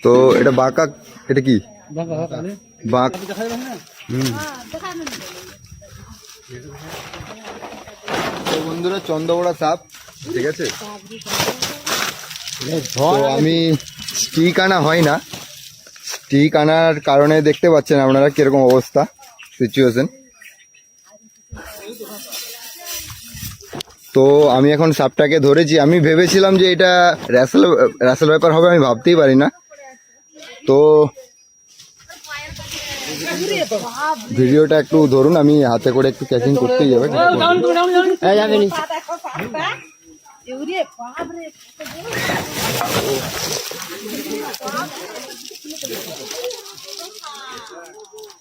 তো এটা বাঁকা, এটা কি বাঁক? তো বন্ধুরা চন্দ্রবড়া সাপ, ঠিক আছে। তো আমি স্টিক আনা হয় না, স্টিক আনার কারণে দেখতে পাচ্ছেন আপনারা কিরকম অবস্থা, সিচুয়েশন। তো আমি এখন সাপটাকে ধরেছি। আমি ভেবেছিলাম যে এটা র্যাসেল ব্যাপার হবে, আমি ভাবতেই পারি না। তো ভিডিওটা একটু ধরুন, আমি হাতে করে একটু ক্যাচিং করতেই যাবে।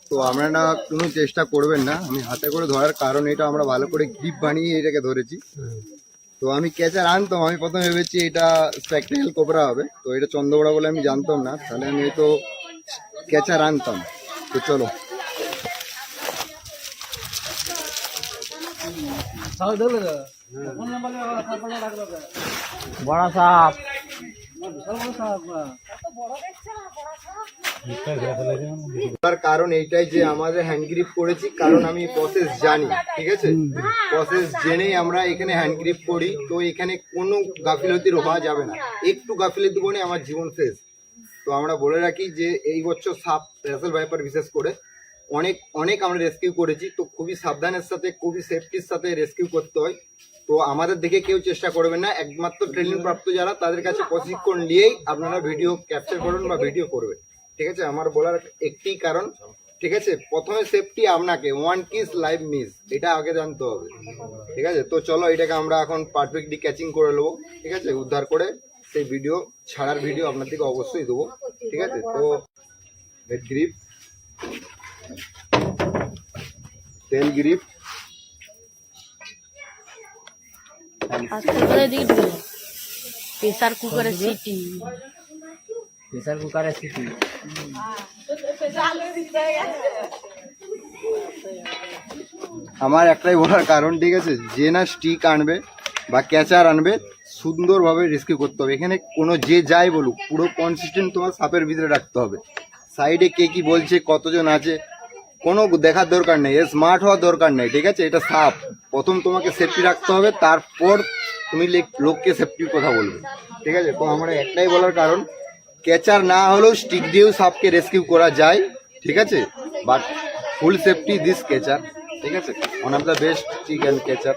তো আপনারা কোনো চেষ্টা করবেন না, আমি হাতে করে ধরার কারণ এটা, আমরা ভালো করে গ্রিপ বানিয়ে এটাকে ধরেছি। তো আমি ক্যাচার আনতাম, আমি প্রথমে ভেবেছি এটা স্প্যাকটেল কোবরা হবে, তো এটা চন্দ্রবড়া বলে আমি জানতাম না, তাহলে আমি তো ক্যাচার আনতাম। তো চলো বড় সাপ, তার কারণ এইটাই যে আমাদের হ্যান্ড গ্রিপ করেছি, কারণ আমি প্রসেস জানি, ঠিক আছে। প্রসেস জেনেই আমরা এখানে হ্যান্ড গ্রিপ করি। তো এখানে কোনো গাফিলতি হওয়া যাবে না, একটু গাফিলতি বলে আমার জীবন শেষ। তো আমরা বলে রাখি যে এই বছর সাপ র্যাসেল ভাইপার বিশেষ করে অনেক আমরা রেস্কিউ করেছি। তো খুবই সাবধানের সাথে, খুবই সেফটির সাথে রেস্কিউ করতে হয়। তো আমাদের দেখে কেউ চেষ্টা করবেন না, একমাত্র ট্রেনিং প্রাপ্ত যারা তাদের কাছে প্রশিক্ষণ নিয়েই আপনারা ভিডিও ক্যাপচার করুন বা ভিডিও করবেন, ঠিক আছে। আমার বলার একটি কারণ, ঠিক আছে, প্রথমে সেফটি আপনাকে, ওয়ান কিস লাইভ মিস, এটা আগে জানতে হবে, ঠিক আছে। তো চলো এটাকে আমরা এখন পারফেক্টলি ক্যাচিং করে নেবো, ঠিক আছে, উদ্ধার করে সেই ভিডিও ছাড়ার ভিডিও আপনাদেরকে অবশ্যই দেবো, ঠিক আছে। তো হেড গ্রিপ, টেল গ্রিপ, প্রেসার কুকারের সিটি, প্রেসার কুকারের সিটি। আমার একটাই বলার কারণ, ঠিক আছে, যে না স্টিক আনবে বা ক্যাচার আনবে সুন্দরভাবে রেস্কিউ করতে হবে। এখানে কোনো যে যাই বলুক, পুরো কনসিস্টেন্ট তোমার সাপের ভিতরে রাখতে হবে। সাইডে কে কি বলছে, কতজন আছে, কোনো দেখার দরকার নেই, স্মার্ট হওয়ার দরকার নেই, ঠিক আছে। এটা সাপ, প্রথম তোমাকে সেফটি রাখতে হবে, তারপর তুমি লোককে সেফটির কথা বলবে, ঠিক আছে। তো আমার একটাই বলার কারণ, ক্যাচার না হলেও স্টিক দিয়েও সাপকে রেস্কিউ করা যায়, ঠিক আছে। But full safety this catcher, ঠিক আছে, one of the best stick and catcher.